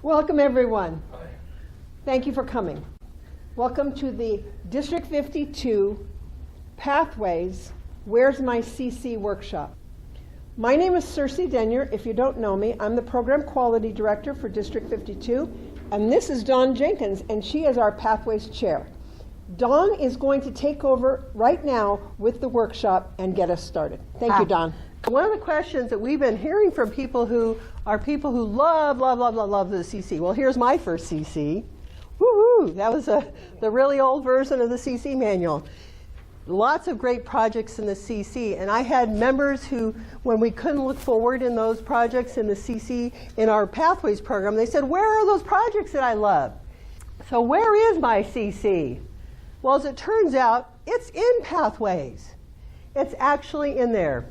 Welcome, everyone. Thank you for coming. Welcome to the District 52 Pathways Where's My CC workshop. My name is Circe Denyer. If you don't know me, I'm the Program Quality Director for District 52, and this is Dawn Jenkins, and she is our Pathways Chair. Dawn is going to take over right now with the workshop and get us started. Thank you, Dawn. One of the questions that we've been hearing from people who love the CC. Well, here's my first CC. Woo-hoo! That was the really old version of the CC manual. Lots of great projects in the CC, and I had members who, when we couldn't look forward in those projects in the CC, in our Pathways program, they said, where are those projects that I love? So where is my CC? Well, as it turns out, it's in Pathways. It's actually in there.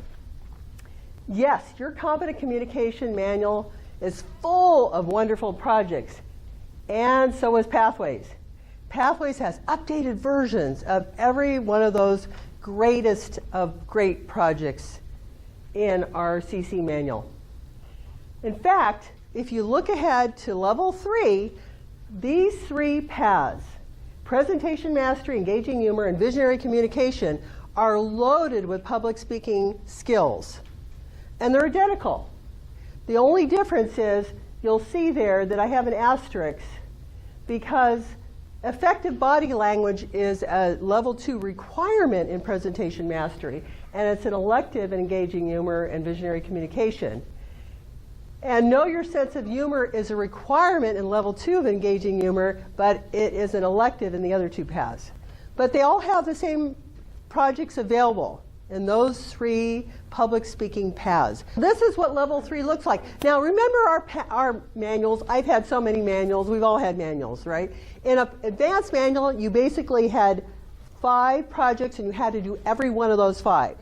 Yes, your Competent Communication Manual is full of wonderful projects, and so is Pathways. Pathways has updated versions of every one of those greatest of great projects in our CC manual. In fact, if you look ahead to level 3, these 3 paths, presentation mastery, engaging humor, and visionary communication, are loaded with public speaking skills. And they're identical. The only difference is you'll see there that I have an asterisk because effective body language is a level 2 requirement in presentation mastery, and it's an elective in engaging humor and visionary communication. And know your sense of humor is a requirement in level 2 of engaging humor, but it is an elective in the other 2 paths. But they all have the same projects available in those 3 public speaking paths. This is what level 3 looks like. Now remember our manuals. I've had so many manuals. We've all had manuals, right? In an advanced manual, you basically had 5 projects and you had to do every one of those 5.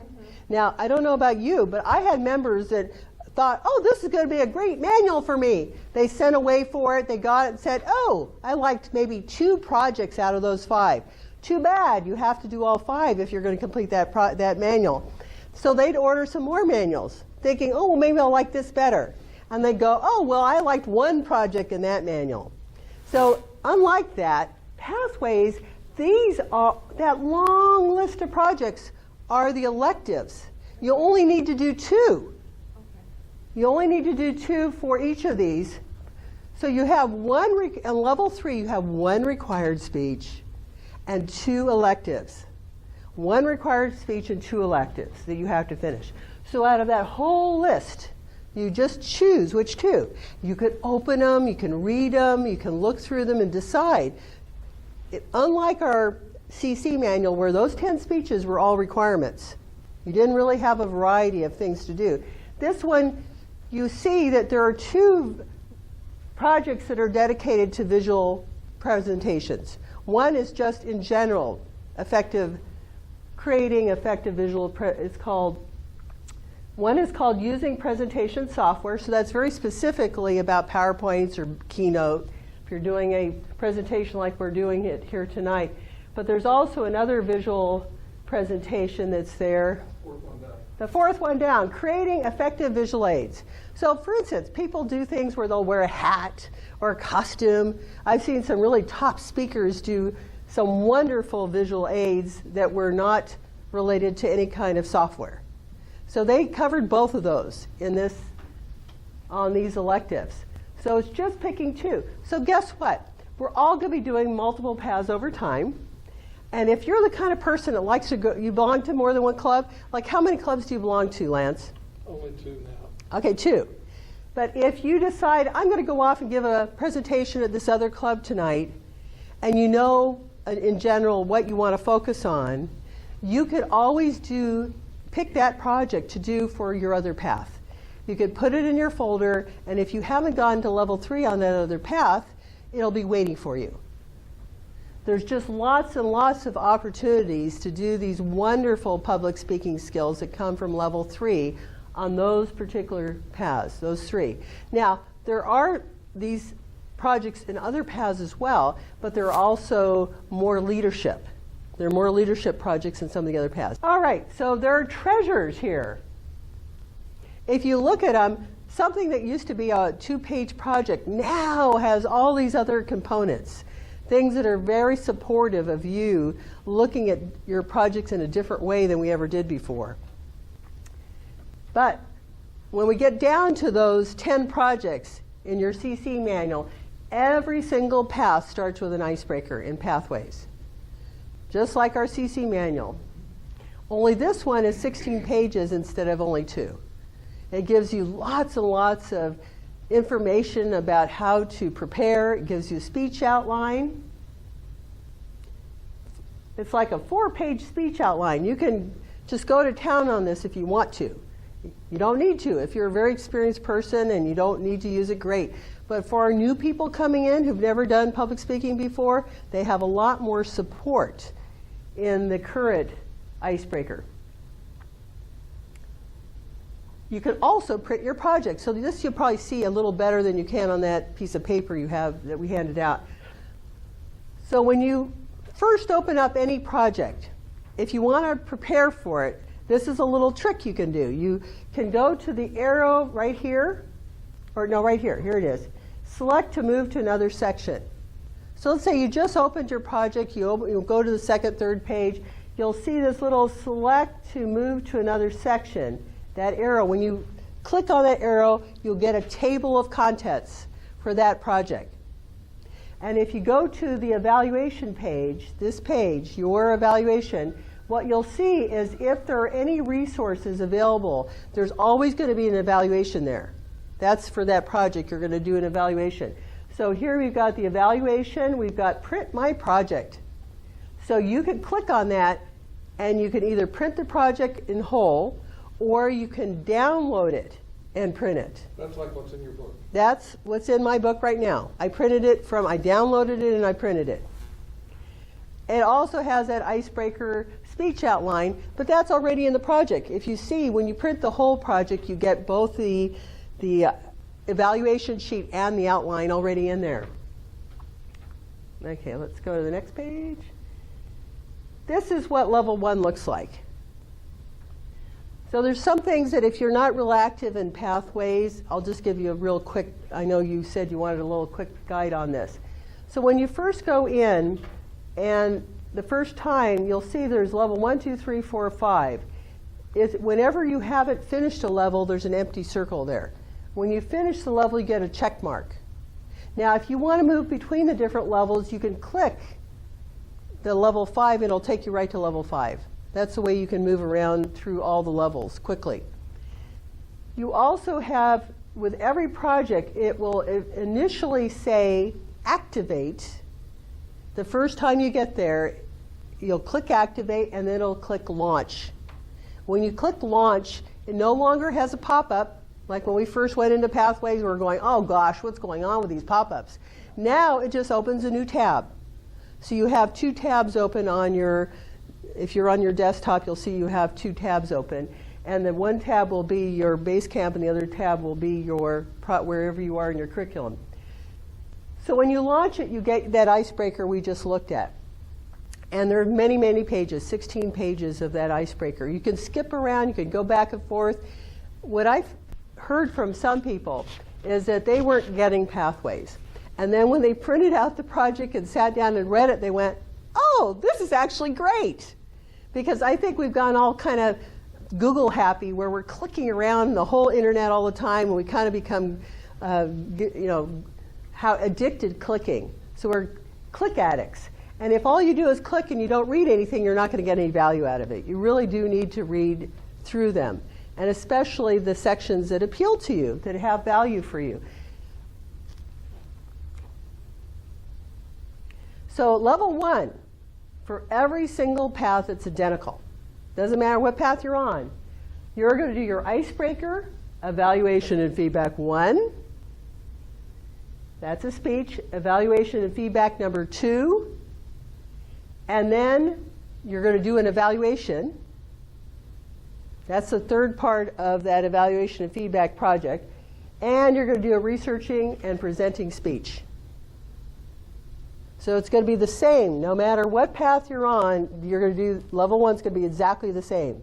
Now, I don't know about you, but I had members that thought, oh, this is going to be a great manual for me. They sent away for it. They got it and said, oh, I liked maybe 2 projects out of those 5. Too bad, you have to do all 5 if you're going to complete that manual. So they'd order some more manuals, thinking, oh, well, maybe I'll like this better. And they'd go, oh, well, I liked 1 project in that manual. So unlike that, Pathways, that long list of projects are the electives. You only need to do 2. You only need to do 2 for each of these. So you have in level 3, you have 1 required speech and 2 electives. 1 required speech and 2 electives that you have to finish. So out of that whole list, you just choose which 2. You could open them, you can read them, you can look through them and decide. Unlike our CC manual where those 10 speeches were all requirements, you didn't really have a variety of things to do. This one, you see that there are 2 projects that are dedicated to visual presentations. One is just in general, creating effective visual, one is called using presentation software, so that's very specifically about PowerPoints or Keynote, if you're doing a presentation like we're doing it here tonight. But there's also another visual presentation that's there. The 4th one down, creating effective visual aids. So for instance, people do things where they'll wear a hat or a costume. I've seen some really top speakers do some wonderful visual aids that were not related to any kind of software. So they covered both of those on these electives. So it's just picking 2. So guess what? We're all going to be doing multiple paths over time. And if you're the kind of person that likes to go, you belong to more than 1 club, like how many clubs do you belong to, Lance? Only 2 now. Okay, 2. But if you decide, I'm going to go off and give a presentation at this other club tonight, and you know in general what you want to focus on, you could always pick that project to do for your other path. You could put it in your folder, and if you haven't gone to level 3 on that other path, it'll be waiting for you. There's just lots and lots of opportunities to do these wonderful public speaking skills that come from level 3 on those particular paths, those 3. Now, there are these projects in other paths as well, but there are also more leadership. There are more leadership projects in some of the other paths. All right, so there are treasures here. If you look at them, something that used to be a 2-page project now has all these other components, things that are very supportive of you looking at your projects in a different way than we ever did before. But when we get down to those 10 projects in your CC manual, every single path starts with an icebreaker in Pathways, just like our CC manual. Only this one is 16 pages instead of only 2. It gives you lots and lots of information about how to prepare. It gives you a speech outline. It's like a 4-page speech outline. You can just go to town on this if you want to. You don't need to. If you're a very experienced person and you don't need to use it, great. But for our new people coming in who've never done public speaking before, they have a lot more support in the current icebreaker. You can also print your project. So this you'll probably see a little better than you can on that piece of paper you have that we handed out. So when you first open up any project, if you want to prepare for it, this is a little trick you can do. You can go to the arrow right here, or no, right here. Here it is. Select to move to another section. So let's say you just opened your project. You'll go to the second, third page. You'll see this little select to move to another section. That arrow, when you click on that arrow, you'll get a table of contents for that project. And if you go to the evaluation page, this page, your evaluation, what you'll see is if there are any resources available, there's always going to be an evaluation there. That's for that project. You're going to do an evaluation. So here we've got the evaluation. We've got print my project. So you can click on that, and you can either print the project in whole, or you can download it and print it. That's like what's in your book. That's what's in my book right now. I downloaded it and I printed it. It also has that icebreaker speech outline, but that's already in the project. If you see, when you print the whole project, you get both the evaluation sheet and the outline already in there. Okay, let's go to the next page. This is what level 1 looks like. So there's some things that if you're not real active in Pathways, I'll just give you a real quick, I know you said you wanted a little quick guide on this. So when you first go in, and the first time, you'll see there's level 1, 2, 3, 4, 5. Whenever you haven't finished a level, there's an empty circle there. When you finish the level, you get a check mark. Now, if you want to move between the different levels, you can click the level 5, and it'll take you right to level 5. That's the way you can move around through all the levels quickly. You also have, with every project, it will initially say activate. The first time you get there, you'll click activate, and then it'll click launch. When you click launch, it no longer has a pop-up. Like when we first went into Pathways, we were going, oh gosh, what's going on with these pop-ups? Now it just opens a new tab. So you have 2 tabs open on your, if you're on your desktop, you'll see you have 2 tabs open. And the one tab will be your Basecamp, and the other tab will be your wherever you are in your curriculum. So when you launch it, you get that icebreaker we just looked at. And there are many, many pages, 16 pages of that icebreaker. You can skip around, you can go back and forth. What I've heard from some people is that they weren't getting Pathways. And then when they printed out the project and sat down and read it, they went, oh, this is actually great. Because I think we've gone all kind of Google happy, where we're clicking around the whole internet all the time, and we kind of become, how addicted clicking. So we're click addicts. And if all you do is click and you don't read anything, you're not going to get any value out of it. You really do need to read through them, and especially the sections that appeal to you, that have value for you. So level 1, for every single path, it's identical. Doesn't matter what path you're on. You're going to do your icebreaker, evaluation and feedback 1. That's a speech. Evaluation and feedback number 2. And then you're going to do an evaluation. That's the third part of that evaluation and feedback project. And you're going to do a researching and presenting speech. So it's going to be the same. No matter what path you're on, you're going to do, level 1's going to be exactly the same.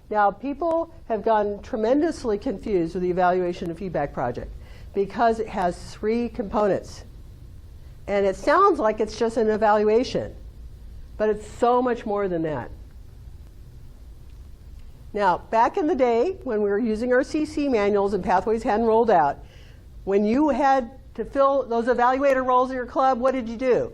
Now, people have gotten tremendously confused with the evaluation and feedback project because it has 3 components. And it sounds like it's just an evaluation, but it's so much more than that. Now, back in the day when we were using our CC manuals and Pathways hadn't rolled out, when you had to fill those evaluator roles in your club, what did you do?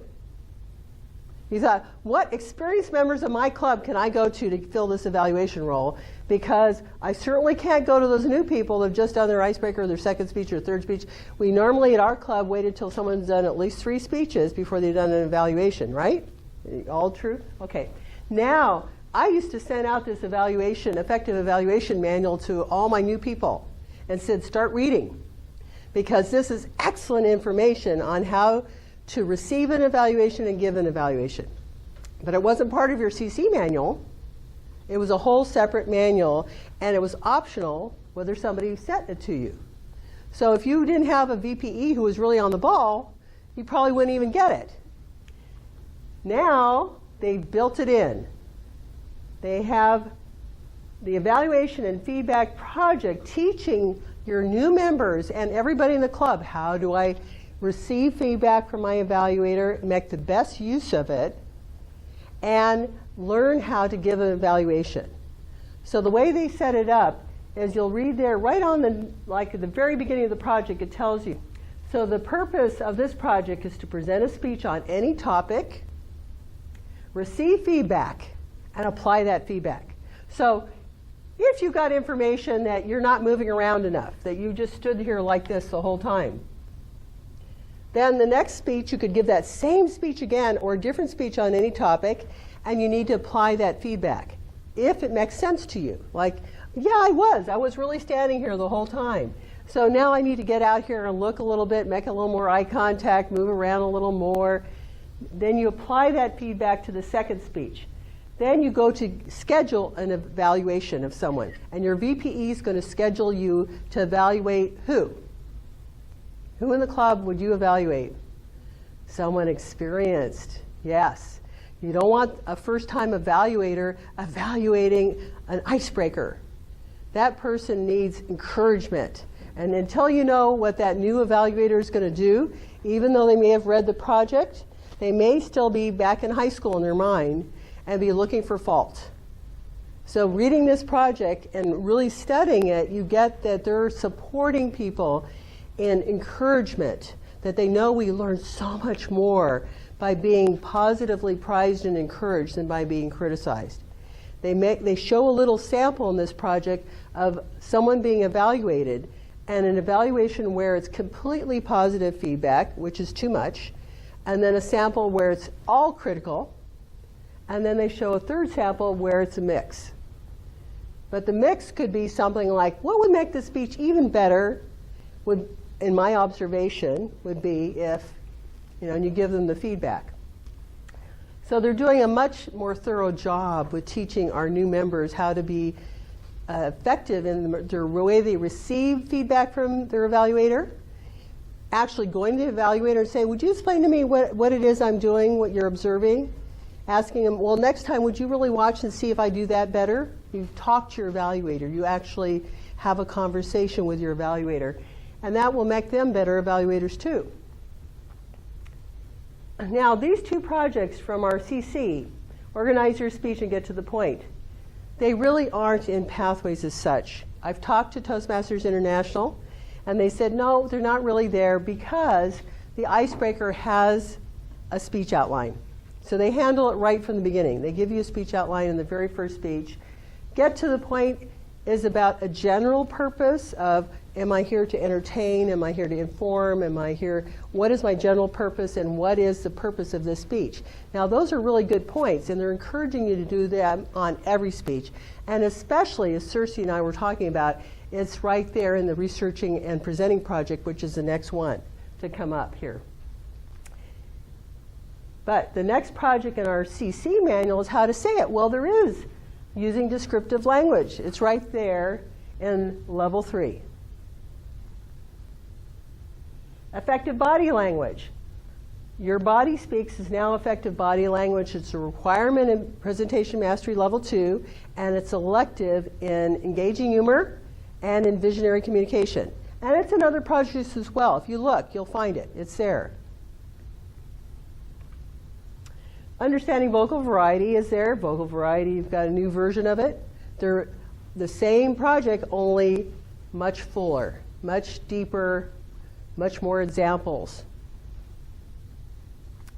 You thought, what experienced members of my club can I go to fill this evaluation role? Because I certainly can't go to those new people that have just done their icebreaker, their second speech, or third speech. We normally at our club wait until someone's done at least 3 speeches before they've done an evaluation, right? All true? Okay. Now, I used to send out this effective evaluation manual to all my new people and said, start reading. Because this is excellent information on how to receive an evaluation and give an evaluation. But it wasn't part of your CC manual. It was a whole separate manual, and it was optional whether somebody sent it to you. So if you didn't have a VPE who was really on the ball, you probably wouldn't even get it. Now, they've built it in. They have the evaluation and feedback project teaching your new members and everybody in the club, how do I receive feedback from my evaluator, make the best use of it, and learn how to give an evaluation. So the way they set it up is you'll read there right on at the very beginning of the project, it tells you. So the purpose of this project is to present a speech on any topic, receive feedback, and apply that feedback. So if you've got information that you're not moving around enough, that you just stood here like this the whole time, then the next speech, you could give that same speech again or a different speech on any topic, and you need to apply that feedback if it makes sense to you. Like, yeah, I was really standing here the whole time. So now I need to get out here and look a little bit, make a little more eye contact, move around a little more. Then you apply that feedback to the second speech. Then you go to schedule an evaluation of someone, and your VPE is going to schedule you to evaluate who? Who in the club would you evaluate? Someone experienced, yes. You don't want a first-time evaluator evaluating an icebreaker. That person needs encouragement. And until you know what that new evaluator is going to do, even though they may have read the project, they may still be back in high school in their mind and be looking for fault. So reading this project and really studying it, you get that they're supporting people in encouragement, that they know we learn so much more by being positively prized and encouraged than by being criticized. They show a little sample in this project of someone being evaluated, and an evaluation where it's completely positive feedback, which is too much, and then a sample where it's all critical, and then they show a third sample where it's a mix. But the mix could be something like, what would make the speech even better, in my observation, would be if, and you give them the feedback. So they're doing a much more thorough job with teaching our new members how to be effective in the way they receive feedback from their evaluator, actually going to the evaluator and saying, would you explain to me what it is I'm doing, what you're observing? Asking them, well, next time, would you really watch and see if I do that better? You've talked to your evaluator. You actually have a conversation with your evaluator. And that will make them better evaluators too. Now, these 2 projects from our CC, Organize Your Speech and Get to the Point, they really aren't in Pathways as such. I've talked to Toastmasters International, and they said, no, they're not really there because the icebreaker has a speech outline. So they handle it right from the beginning. They give you a speech outline in the very first speech. Get to the Point is about a general purpose of, am I here to entertain? Am I here to inform? What is my general purpose, and what is the purpose of this speech? Now, those are really good points, and they're encouraging you to do them on every speech. And especially, as Cersei and I were talking about, it's right there in the researching and presenting project, which is the next one to come up here. But the next project in our CC manual is how to say it. Well, there is, using descriptive language. It's right there in level 3. Effective body language. Your body speaks is now effective body language. It's a requirement in Presentation Mastery Level 2, and it's elective in engaging humor and in visionary communication. And it's in other projects as well. If you look, you'll find it. It's there. Understanding vocal variety is there. Vocal variety, you've got a new version of it. They're the same project, only much fuller, much deeper, much more examples.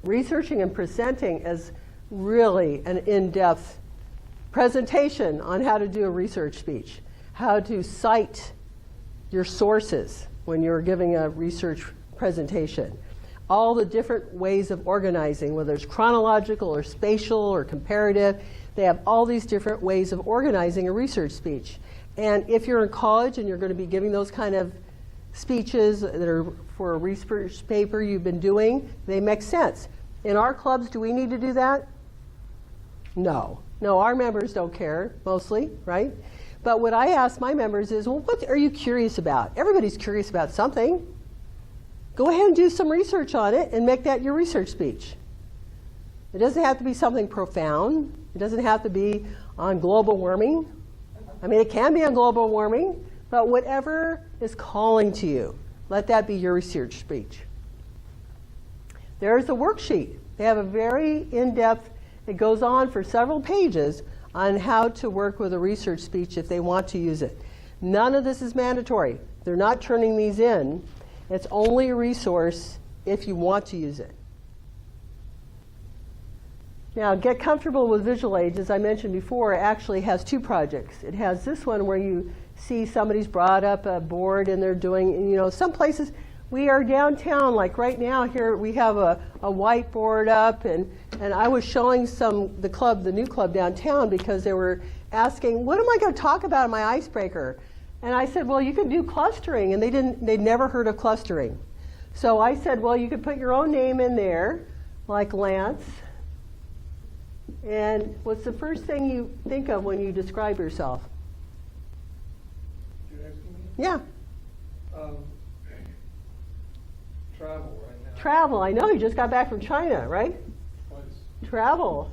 Researching and presenting is really an in-depth presentation on how to do a research speech, how to cite your sources when you're giving a research presentation. All the different ways of organizing, whether it's chronological or spatial or comparative, they have all these different ways of organizing a research speech. And if you're in college and you're going to be giving those kind of speeches that are for a research paper you've been doing, they make sense. In our clubs, do we need to do that? No. No, our members don't care, mostly, right? But what I ask my members is, well, what are you curious about? Everybody's curious about something. Go ahead and do some research on it and make that your research speech. It doesn't have to be something profound. It doesn't have to be on global warming. I mean, it can be on global warming, but whatever is calling to you, let that be your research speech. There's a worksheet. They have a very in-depth, it goes on for several pages on how to work with a research speech if they want to use it. None of this is mandatory. They're not turning these in. It's only a resource if you want to use it. Now, Get Comfortable with Visual Aids, as I mentioned before, actually has two projects. It has this one where you see somebody's brought up a board and they're doing, you know, some places we are downtown, like right now here we have a whiteboard up, and I was showing the new club downtown because they were asking, what am I going to talk about in my icebreaker? And I said, well, you can do clustering, and they'd never heard of clustering. So I said, well, you could put your own name in there, like Lance. And what's the first thing you think of when you describe yourself? You're asking me? Yeah. Travel right now. Travel. I know you just got back from China, right? Twice. Travel.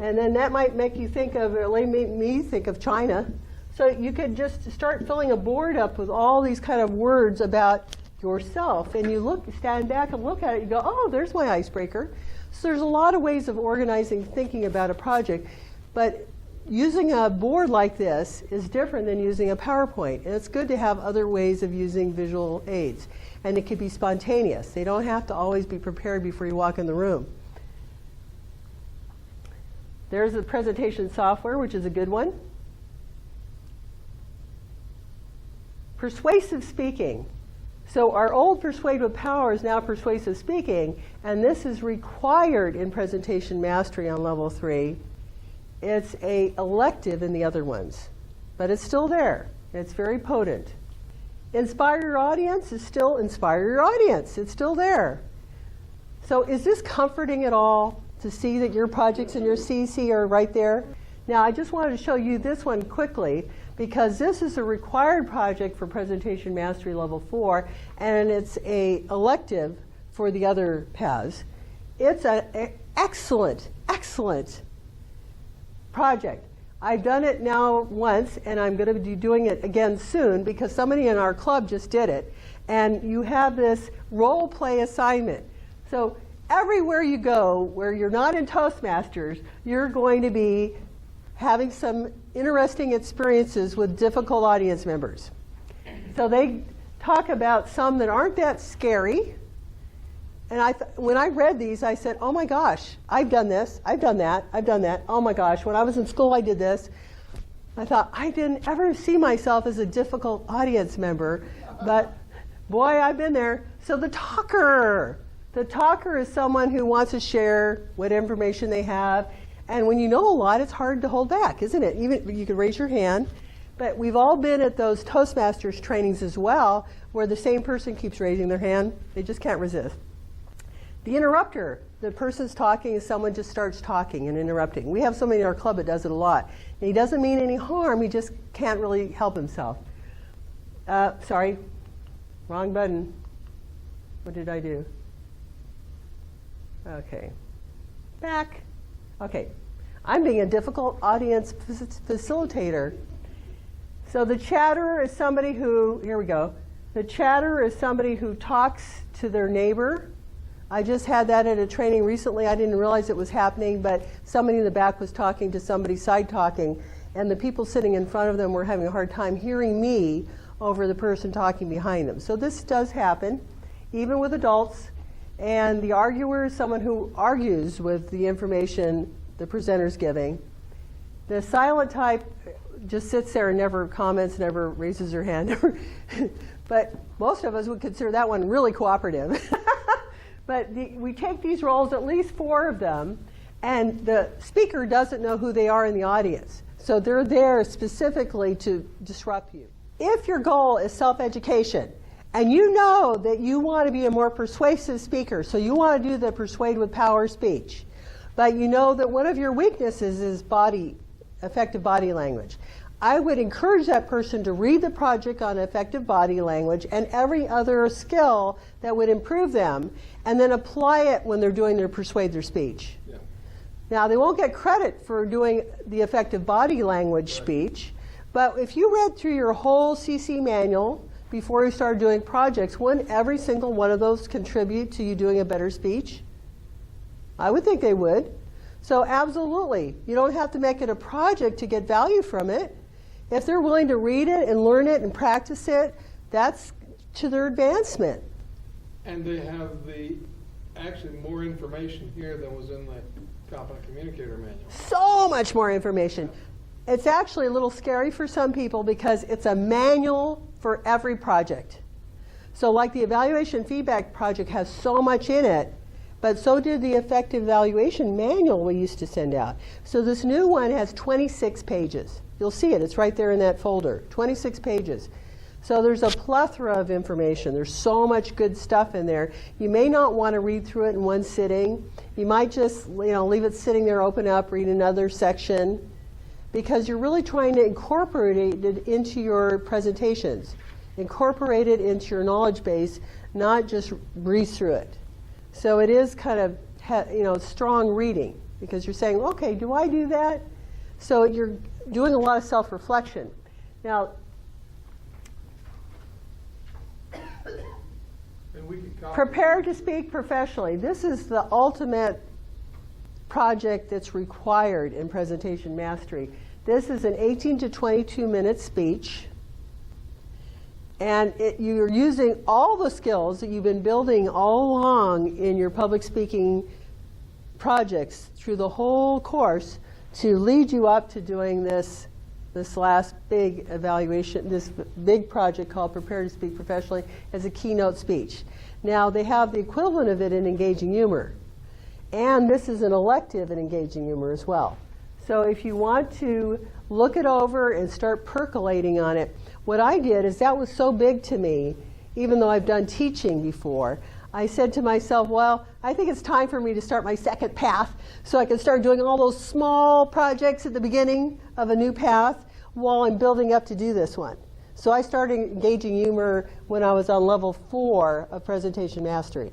And then that might make you think of, or make me think of China. So you could just start filling a board up with all these kind of words about yourself, and you stand back and look at it, you go, oh, there's my icebreaker. So there's a lot of ways of organizing, thinking about a project, but using a board like this is different than using a PowerPoint, and it's good to have other ways of using visual aids. And it could be spontaneous. They don't have to always be prepared before you walk in the room. There's the presentation software, which is a good one. Persuasive speaking. So our old Persuade with Power is now persuasive speaking, and this is required in Presentation Mastery on Level 3. It's an elective in the other ones, but it's still there. It's very potent. Inspire your audience is still inspire your audience. It's still there. So is this comforting at all to see that your projects in your CC are right there? Now, I just wanted to show you this one quickly, because this is a required project for Presentation Mastery Level 4, and it's an elective for the other paths. It's an excellent, excellent project. I've done it now once, and I'm going to be doing it again soon because somebody in our club just did it. And you have this role play assignment. So everywhere you go where you're not in Toastmasters, you're going to be having some interesting experiences with difficult audience members. So they talk about some that aren't that scary. And when I read these, I said, oh my gosh, I've done this, I've done that, I've done that. Oh my gosh, when I was in school, I did this. I thought, I didn't ever see myself as a difficult audience member, but boy, I've been there. So the talker is someone who wants to share what information they have. And when you know a lot, it's hard to hold back, isn't it? Even you can raise your hand. But we've all been at those Toastmasters trainings as well, where the same person keeps raising their hand. They just can't resist. The interrupter, the person's talking and someone just starts talking and interrupting. We have somebody in our club that does it a lot. And he doesn't mean any harm, he just can't really help himself. Sorry, wrong button. What did I do? Okay. Back. Okay. I'm being a difficult audience facilitator. So the chatterer is somebody who, here we go. The chatterer is somebody who talks to their neighbor. I just had that at a training recently. I didn't realize it was happening, but somebody in the back was talking to somebody side talking, and the people sitting in front of them were having a hard time hearing me over the person talking behind them. So this does happen, even with adults. And the arguer is someone who argues with the information the presenter's giving. The silent type just sits there and never comments, never raises her hand. But most of us would consider that one really cooperative. But we take these roles, at least 4 of them, and the speaker doesn't know who they are in the audience. So they're there specifically to disrupt you. If your goal is self-education, and you know that you want to be a more persuasive speaker, so you want to do the persuade with power speech, but you know that one of your weaknesses is effective body language, I would encourage that person to read the project on effective body language and every other skill that would improve them, and then apply it when they're doing their persuade their speech. Yeah. Now, they won't get credit for doing the effective body language speech, but if you read through your whole CC manual before you started doing projects, wouldn't every single one of those contribute to you doing a better speech? I would think they would. So absolutely, you don't have to make it a project to get value from it. If they're willing to read it and learn it and practice it, that's to their advancement. And they have actually more information here than was in the Competent Communicator Manual. So much more information. It's actually a little scary for some people because it's a manual for every project. So like the evaluation feedback project has so much in it, but so did the effective evaluation manual we used to send out. So this new one has 26 pages. You'll see it. It's right there in that folder. 26 pages. So there's a plethora of information. There's so much good stuff in there. You may not want to read through it in one sitting. You might just leave it sitting there, open up, read another section, because you're really trying to incorporate it into your presentations. Incorporate it into your knowledge base, not just breeze through it. So it is kind of strong reading, because you're saying, okay, do I do that? So you're doing a lot of self-reflection. Now, and we can prepare to speak professionally. This is the ultimate project that's required in presentation mastery. This is an 18 to 22 minute speech. And you're using all the skills that you've been building all along in your public speaking projects through the whole course to lead you up to doing this last big evaluation, this big project called Prepare to Speak Professionally as a keynote speech. Now, they have the equivalent of it in engaging humor. And this is an elective in engaging humor as well. So if you want to look it over and start percolating on it, what I did is that was so big to me, even though I've done teaching before, I said to myself, well, I think it's time for me to start my second path so I can start doing all those small projects at the beginning of a new path while I'm building up to do this one. So I started engaging humor when I was on level 4 of presentation mastery.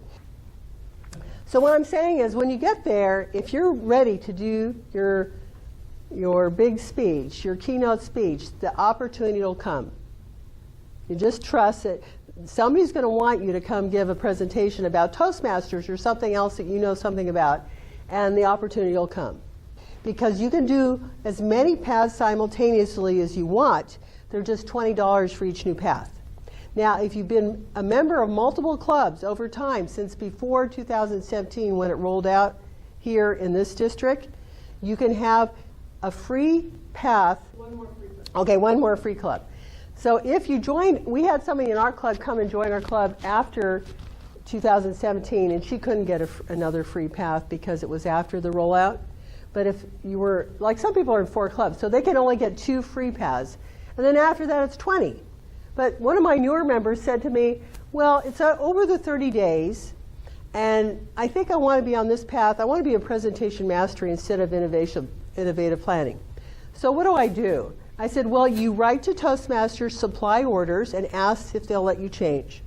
So what I'm saying is when you get there, if you're ready to do your big speech, your keynote speech, the opportunity will come. You just trust it. Somebody's going to want you to come give a presentation about Toastmasters or something else that you know something about, and the opportunity will come. Because you can do as many paths simultaneously as you want. They're just $20 for each new path. Now, if you've been a member of multiple clubs over time, since before 2017 when it rolled out here in this district, you can have a free path. One more free path. Okay, one more free club. So if you join, we had somebody in our club come and join our club after 2017, and she couldn't get another free path because it was after the rollout. But if you were, like some people are in 4 clubs, so they can only get 2 free paths. And then after that, it's 20. But one of my newer members said to me, well, it's over the 30 days, and I think I want to be on this path. I want to be in presentation mastery instead of innovative planning. So what do? I said, well, you write to Toastmasters supply orders and ask if they'll let you change.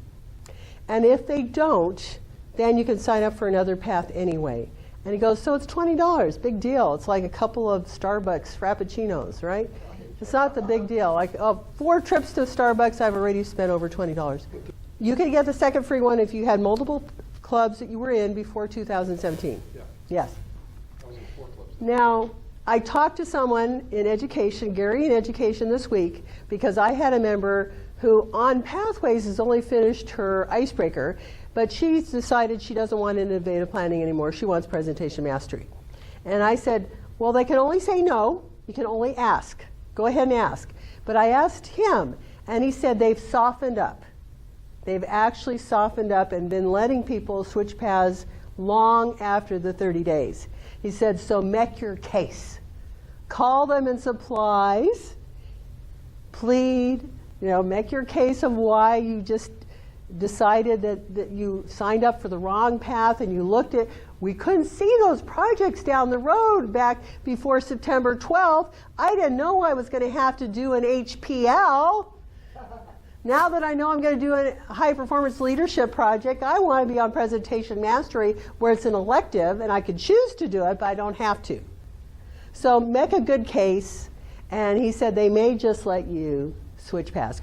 And if they don't, then you can sign up for another path anyway. And he goes, so it's $20, big deal. It's like a couple of Starbucks Frappuccinos, right? It's not the big deal. Like 4 trips to Starbucks, I've already spent over $20. You could get the second free one if you had multiple clubs that you were in before 2017. Yeah. Yes. I was in 4 clubs. Now, I talked to someone in education, Gary in education this week, because I had a member who on Pathways has only finished her icebreaker, but she's decided she doesn't want innovative planning anymore. She wants presentation mastery. And I said, well, they can only say no. You can only ask. Go ahead and ask. But I asked him, and he said they've softened up. They've actually softened up and been letting people switch paths long after the 30 days. He said, so make your case. Call them in supplies, plead, make your case of why you just decided that you signed up for the wrong path and you looked at, we couldn't see those projects down the road back before September 12th. I didn't know I was going to have to do an HPL. Now that I know I'm going to do a high performance leadership project, I want to be on presentation mastery where it's an elective and I can choose to do it, but I don't have to. So make a good case. And he said they may just let you switch paths.